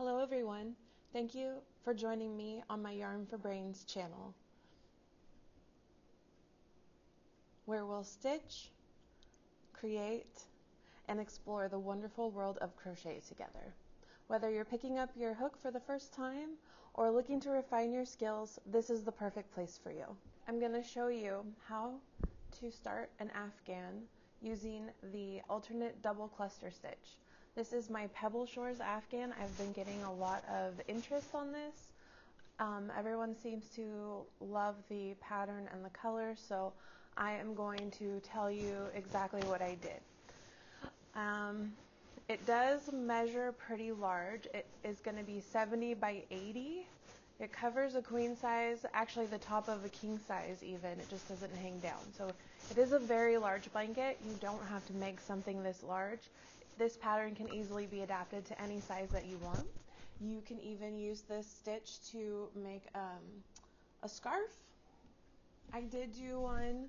Hello everyone, thank you for joining me on my Yarn for Brains channel, where we'll stitch, create, and explore the wonderful world of crochet together. Whether you're picking up your hook for the first time or looking to refine your skills, this is the perfect place for you. I'm going to show you how to start an Afghan using the alternate double cluster stitch. This is my Pebble Shores Afghan. I've been getting a lot of interest on this. Everyone seems to love the pattern and the color, so I am going to tell you exactly what I did. It does measure pretty large. It is going to be 70 by 80. It covers a queen size, actually the top of a king size even. It just doesn't hang down. So it is a very large blanket. You don't have to make something this large. This pattern can easily be adapted to any size that you want. You can even use this stitch to make a scarf. I did do one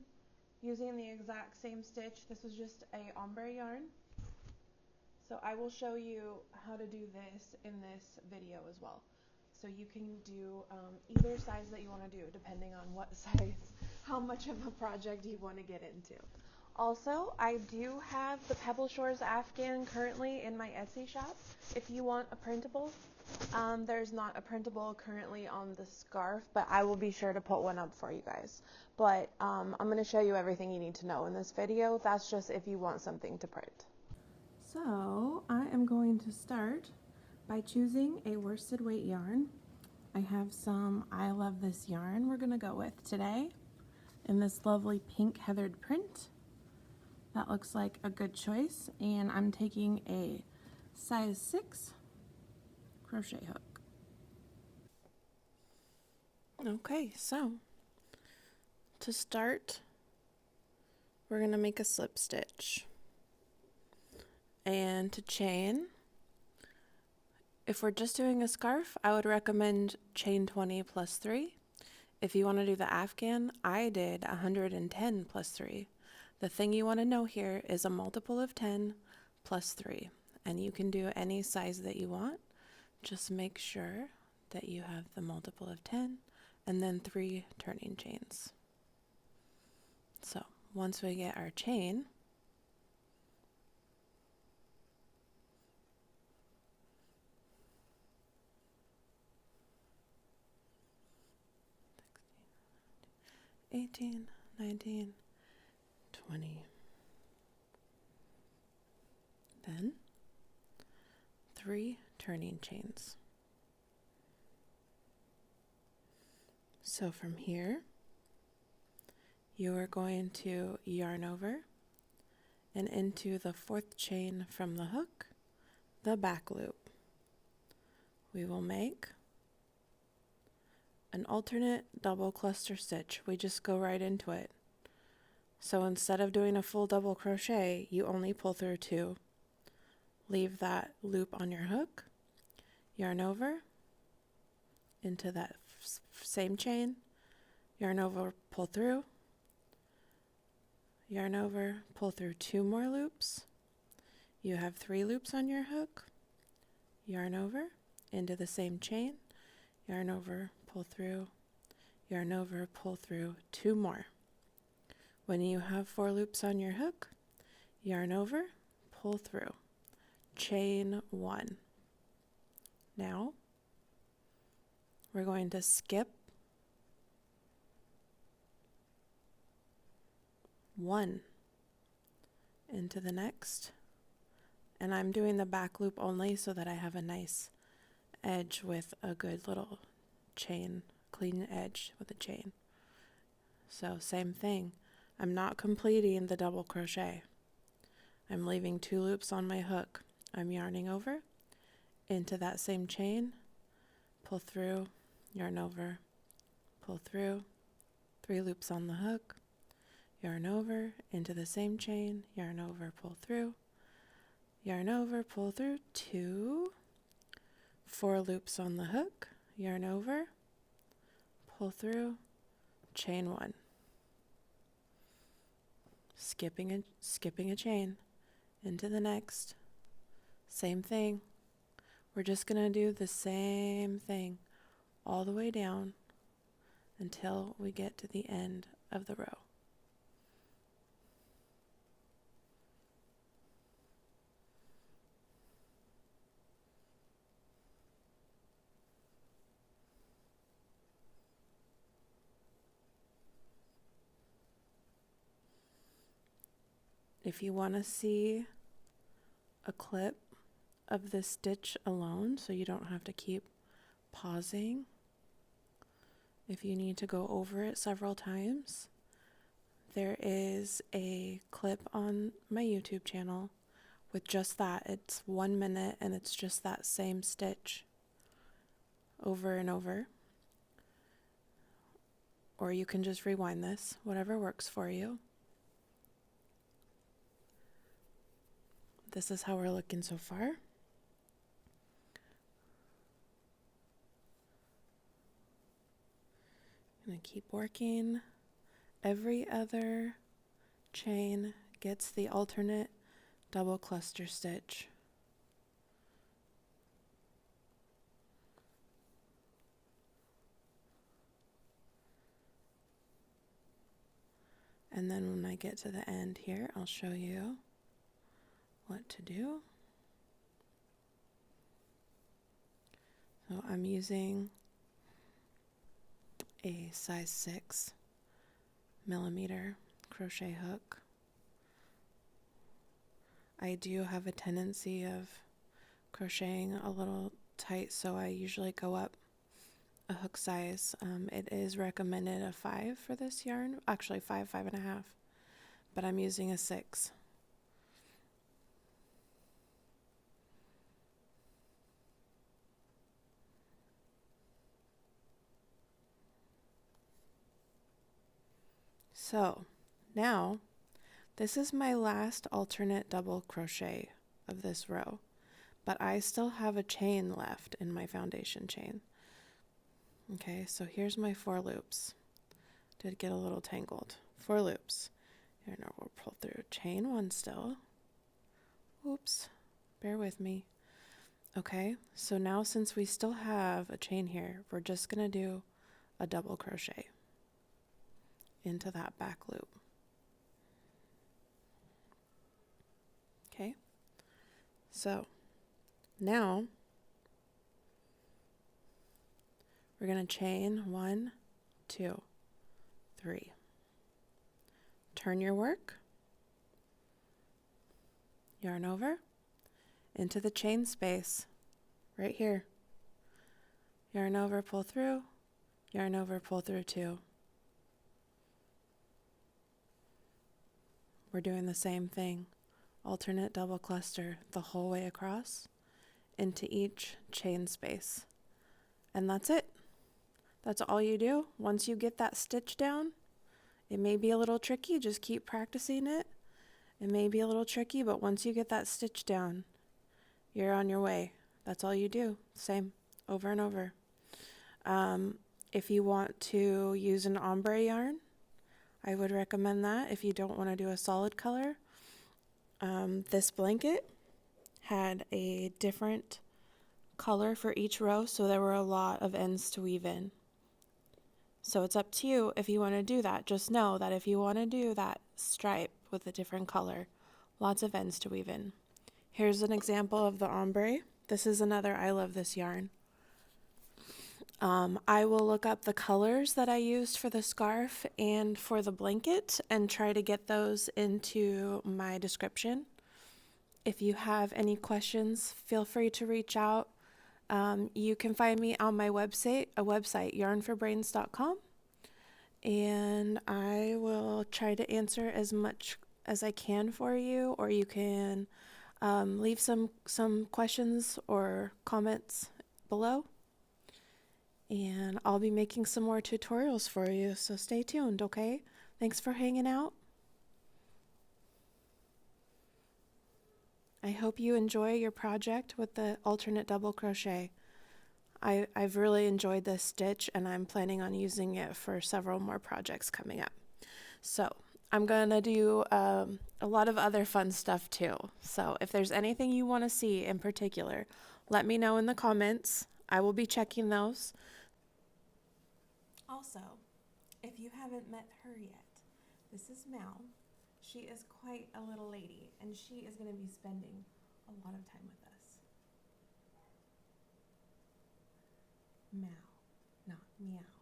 using the exact same stitch. This was just a ombre yarn. So I will show you how to do this in this video as well. So you can do either size that you want to do, depending on what size, how much of a project you want to get into. Also, I do have the Pebble Shores Afghan currently in my Etsy shop. If you want a printable, there's not a printable currently on the scarf, but I will be sure to put one up for you guys. But I'm going to show you everything you need to know in this video. That's just if you want something to print. So I am going to start by choosing a worsted weight yarn. I have some I Love This yarn we're going to go with today in this lovely pink heathered print. That looks like a good choice, and I'm taking a size 6 crochet hook. Okay, so to start, we're going to make a slip stitch. And to chain, if we're just doing a scarf, I would recommend chain 20 plus 3. If you want to do the Afghan, I did 110 plus 3. The thing you want to know here is a multiple of 10 plus 3, and you can do any size that you want. Just make sure that you have the multiple of 10 and then 3 turning chains. So once we get our chain, (18, 19, 20). Then 3 turning chains. So from here, you are going to yarn over and into the 4th chain from the hook, the back loop. We will make an alternate double cluster stitch. We just go right into it. So instead of doing a full double crochet, you only pull through 2. Leave that loop on your hook, yarn over into that same chain, yarn over, pull through, yarn over, pull through 2 more loops. You have 3 loops on your hook, yarn over into the same chain, yarn over, pull through, yarn over, pull through 2 more. When you have 4 loops on your hook, yarn over, pull through, chain 1. Now we're going to skip 1 into the next, and I'm doing the back loop only so that I have a nice edge with a good little chain, clean edge with a chain. So same thing, I'm not completing the double crochet. I'm leaving 2 loops on my hook. I'm yarning over into that same chain, pull through, yarn over, pull through, 3 loops on the hook, yarn over into the same chain, yarn over, pull through, yarn over, pull through 2, 4 loops on the hook, yarn over, pull through, chain 1. Skipping a chain into the next. Same thing. We're just going to do the same thing all the way down until we get to the end of the row. If you want to see a clip of this stitch alone, so you don't have to keep pausing, if you need to go over it several times, there is a clip on my YouTube channel with just that. It's 1 minute and it's just that same stitch over and over. Or you can just rewind this, whatever works for you. This is how we're looking so far. I'm going to keep working. Every other chain gets the alternate double cluster stitch. And then when I get to the end here, I'll show you what to do. So I'm using a size 6 millimeter crochet hook. I do have a tendency of crocheting a little tight, so I usually go up a hook size. It is recommended a 5 for this yarn, actually 5.5, but I'm using a 6. So now this is my last alternate double crochet of this row, but I still have a chain left in my foundation chain. Okay, so here's my 4 loops. Did get a little tangled. 4 loops. Here, now we'll pull through chain 1 still. Oops, bear with me. Okay, so now since we still have a chain here, we're just gonna do a double crochet into that back loop. Okay, so now we're going to chain 1, 2, 3. Turn your work, yarn over into the chain space right here. Yarn over, pull through, yarn over, pull through 2. We're doing the same thing. Alternate double cluster the whole way across into each chain space. And that's it. That's all you do. Once you get that stitch down, it may be a little tricky, just keep practicing it. It may be a little tricky, but once you get that stitch down, you're on your way. That's all you do. Same, over and over. If you want to use an ombre yarn, I would recommend that if you don't want to do a solid color. This blanket had a different color for each row, so there were a lot of ends to weave in. So it's up to you if you want to do that. Just know that if you want to do that stripe with a different color, lots of ends to weave in. Here's an example of the ombre. This is another I love this yarn. I will look up the colors that I used for the scarf and for the blanket and try to get those into my description. If you have any questions, feel free to reach out. You can find me on my website, yarnforbrains.com, and I will try to answer as much as I can for you, or you can leave some questions or comments below. And I'll be making some more tutorials for you, so stay tuned, okay? Thanks for hanging out. I hope you enjoy your project with the alternate double crochet. I've really enjoyed this stitch, and I'm planning on using it for several more projects coming up. So I'm going to do a lot of other fun stuff too. So if there's anything you want to see in particular, let me know in the comments. I will be checking those. Also, if you haven't met her yet, this is Mal. She is quite a little lady, and she is going to be spending a lot of time with us. Mal, not meow.